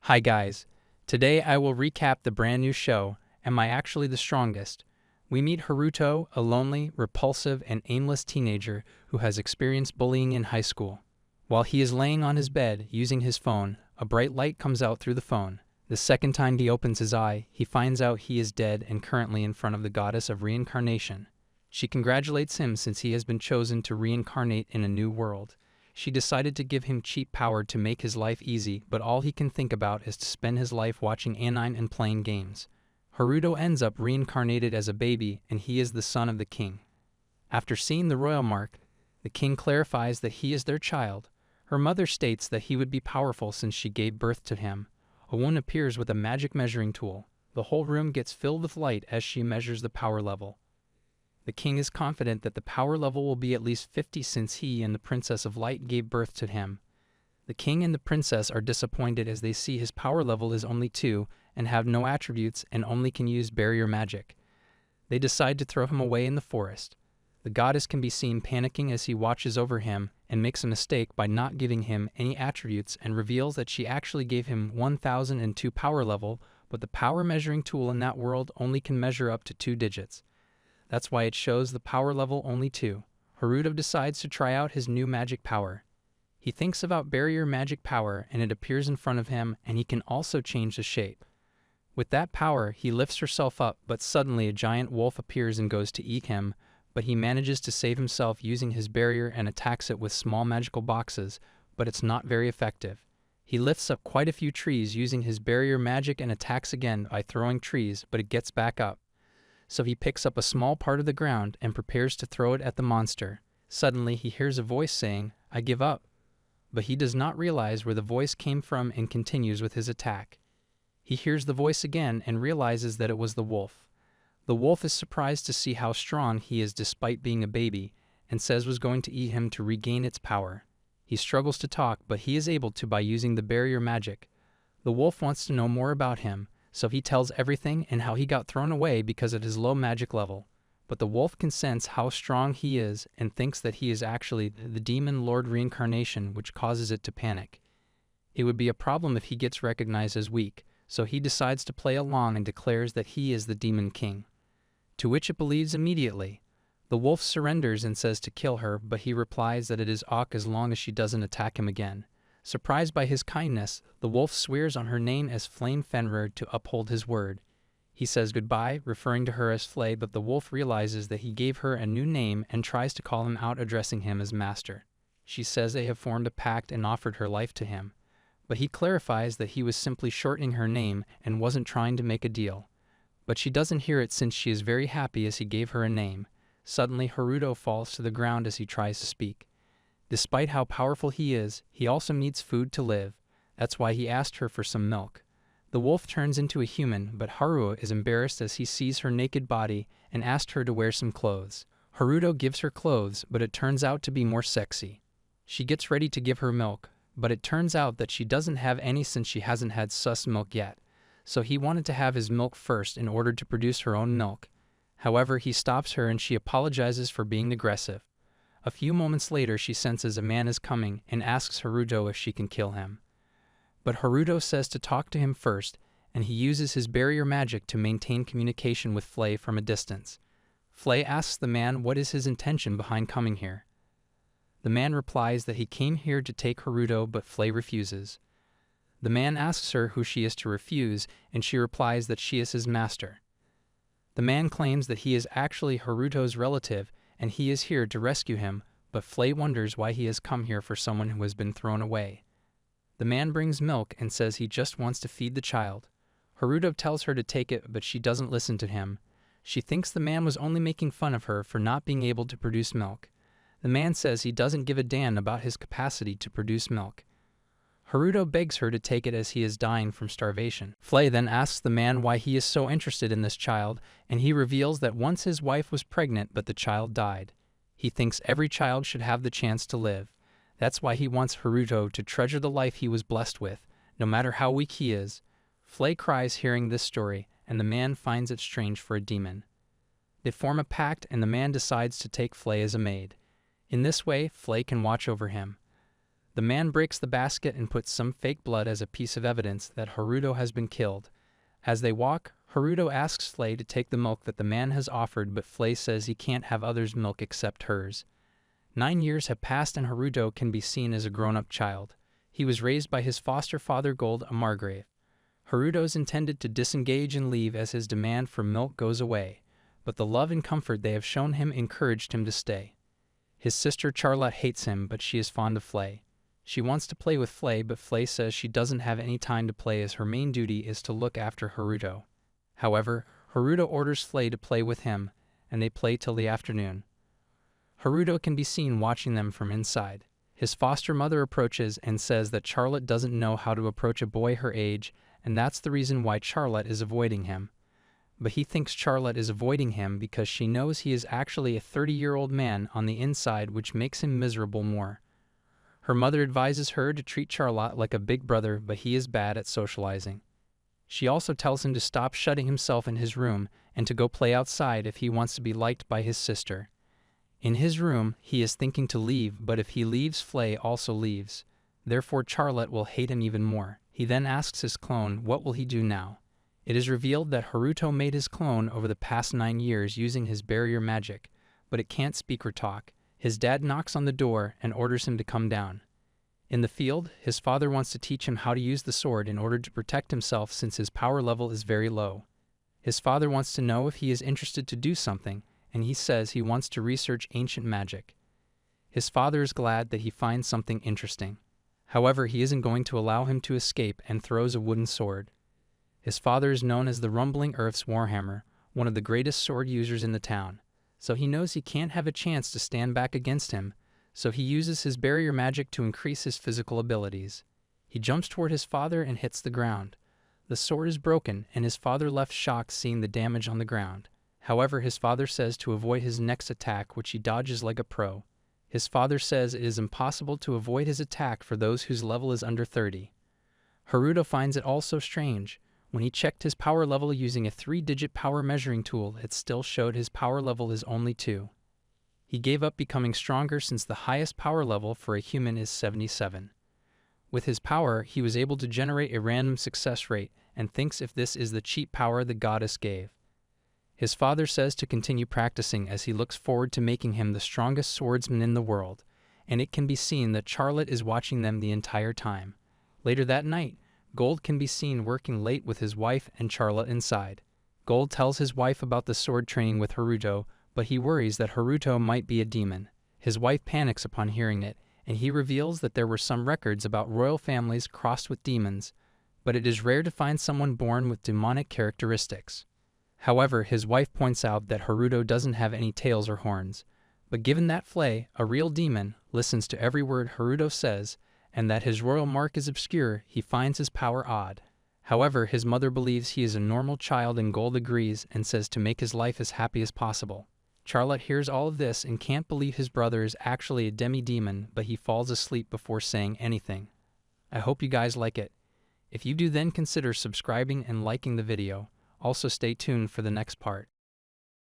Hi guys, today I will recap the brand new show, Am I Actually the Strongest? We meet Haruto, a lonely, repulsive, and aimless teenager who has experienced bullying in high school. While he is laying on his bed using his phone, a bright light comes out through the phone. The second time he opens his eye, he finds out he is dead and currently in front of the goddess of reincarnation. She congratulates him since he has been chosen to reincarnate in a new world. She decided to give him cheap power to make his life easy, but all he can think about is to spend his life watching anime and playing games. Haruto ends up reincarnated as a baby, and he is the son of the king. After seeing the royal mark, the king clarifies that he is their child. Her mother states that he would be powerful since she gave birth to him. A woman appears with a magic measuring tool. The whole room gets filled with light as she measures the power level. The king is confident that the power level will be at least 50 since he and the Princess of Light gave birth to him. The king and the princess are disappointed as they see his power level is only 2 and have no attributes and only can use barrier magic. They decide to throw him away in the forest. The goddess can be seen panicking as he watches over him and makes a mistake by not giving him any attributes and reveals that she actually gave him 1002 power level, but the power measuring tool in that world only can measure up to 2 digits. That's why it shows the power level only 2. Haruto decides to try out his new magic power. He thinks about barrier magic power and it appears in front of him, and he can also change the shape. With that power, he lifts herself up, but suddenly a giant wolf appears and goes to eat him, but he manages to save himself using his barrier and attacks it with small magical boxes, but it's not very effective. He lifts up quite a few trees using his barrier magic and attacks again by throwing trees, but it gets back up. So he picks up a small part of the ground and prepares to throw it at the monster. Suddenly he hears a voice saying, "I give up." But he does not realize where the voice came from and continues with his attack. He hears the voice again and realizes that it was the wolf. The wolf is surprised to see how strong he is despite being a baby, and says was going to eat him to regain its power. He struggles to talk, but he is able to by using the barrier magic. The wolf wants to know more about him, so he tells everything and how he got thrown away because of his low magic level. But the wolf can sense how strong he is and thinks that he is actually the demon lord reincarnation, which causes it to panic. It would be a problem if he gets recognized as weak, so he decides to play along and declares that he is the demon king. To which it believes immediately. The wolf surrenders and says to kill her, but he replies that it is ok as long as she doesn't attack him again. Surprised by his kindness, the wolf swears on her name as Flame Fenrir to uphold his word. He says goodbye, referring to her as Flay, but the wolf realizes that he gave her a new name and tries to call him out, addressing him as master. She says they have formed a pact and offered her life to him. But he clarifies that he was simply shortening her name and wasn't trying to make a deal. But she doesn't hear it since she is very happy as he gave her a name. Suddenly Haruto falls to the ground as he tries to speak. Despite how powerful he is, he also needs food to live. That's why he asked her for some milk. The wolf turns into a human, but Haruo is embarrassed as he sees her naked body and asked her to wear some clothes. Haruto gives her clothes, but it turns out to be more sexy. She gets ready to give her milk, but it turns out that she doesn't have any since she hasn't had sus milk yet. So he wanted to have his milk first in order to produce her own milk. However, he stops her and she apologizes for being aggressive. A few moments later, she senses a man is coming and asks Haruto if she can kill him. But Haruto says to talk to him first, and he uses his barrier magic to maintain communication with Flay from a distance. Flay asks the man what is his intention behind coming here. The man replies that he came here to take Haruto, but Flay refuses. The man asks her who she is to refuse, and she replies that she is his master. The man claims that he is actually Haruto's relative, and he is here to rescue him, but Flay wonders why he has come here for someone who has been thrown away. The man brings milk and says he just wants to feed the child. Haruto tells her to take it, but she doesn't listen to him. She thinks the man was only making fun of her for not being able to produce milk. The man says he doesn't give a damn about his capacity to produce milk. Haruto begs her to take it as he is dying from starvation. Flay then asks the man why he is so interested in this child, and he reveals that once his wife was pregnant but the child died. He thinks every child should have the chance to live. That's why he wants Haruto to treasure the life he was blessed with, no matter how weak he is. Flay cries hearing this story, and the man finds it strange for a demon. They form a pact and the man decides to take Flay as a maid. In this way, Flay can watch over him. The man breaks the basket and puts some fake blood as a piece of evidence that Haruto has been killed. As they walk, Haruto asks Flay to take the milk that the man has offered, but Flay says he can't have others' milk except hers. 9 years have passed and Haruto can be seen as a grown-up child. He was raised by his foster father Gold, a Margrave. Haruto's intended to disengage and leave as his demand for milk goes away, but the love and comfort they have shown him encouraged him to stay. His sister Charlotte hates him, but she is fond of Flay. She wants to play with Flay, but Flay says she doesn't have any time to play as her main duty is to look after Haruto. However, Haruto orders Flay to play with him, and they play till the afternoon. Haruto can be seen watching them from inside. His foster mother approaches and says that Charlotte doesn't know how to approach a boy her age, and that's the reason why Charlotte is avoiding him. But he thinks Charlotte is avoiding him because she knows he is actually a 30-year-old man on the inside, which makes him miserable more. Her mother advises her to treat Charlotte like a big brother, but he is bad at socializing. She also tells him to stop shutting himself in his room and to go play outside if he wants to be liked by his sister. In his room, he is thinking to leave, but if he leaves, Flay also leaves. Therefore, Charlotte will hate him even more. He then asks his clone, what will he do now? It is revealed that Haruto made his clone over the past 9 years using his barrier magic, but it can't speak or talk. His dad knocks on the door and orders him to come down. In the field, his father wants to teach him how to use the sword in order to protect himself since his power level is very low. His father wants to know if he is interested to do something, and he says he wants to research ancient magic. His father is glad that he finds something interesting. However, he isn't going to allow him to escape and throws a wooden sword. His father is known as the Rumbling Earth's Warhammer, one of the greatest sword users in the town. So he knows he can't have a chance to stand back against him, so he uses his barrier magic to increase his physical abilities. He jumps toward his father and hits the ground. The sword is broken, and his father left shocked seeing the damage on the ground. However, his father says to avoid his next attack, which he dodges like a pro. His father says it is impossible to avoid his attack for those whose level is under 30. Haruto finds it also strange. When he checked his power level using a 3-digit power measuring tool, it still showed his power level is only 2. He gave up becoming stronger since the highest power level for a human is 77. With his power, he was able to generate a random success rate and thinks if this is the cheap power the goddess gave. His father says to continue practicing as he looks forward to making him the strongest swordsman in the world, and it can be seen that Charlotte is watching them the entire time. Later that night, Gold can be seen working late with his wife and Charlotte inside. Gold tells his wife about the sword training with Haruto, but he worries that Haruto might be a demon. His wife panics upon hearing it, and he reveals that there were some records about royal families crossed with demons, but it is rare to find someone born with demonic characteristics. However, his wife points out that Haruto doesn't have any tails or horns, but given that Flay, a real demon, listens to every word Haruto says, and that his royal mark is obscure, he finds his power odd. However, his mother believes he is a normal child and Gold agrees and says to make his life as happy as possible. Charlotte hears all of this and can't believe his brother is actually a demi-demon, but he falls asleep before saying anything. I hope you guys like it. If you do, then consider subscribing and liking the video. Also stay tuned for the next part.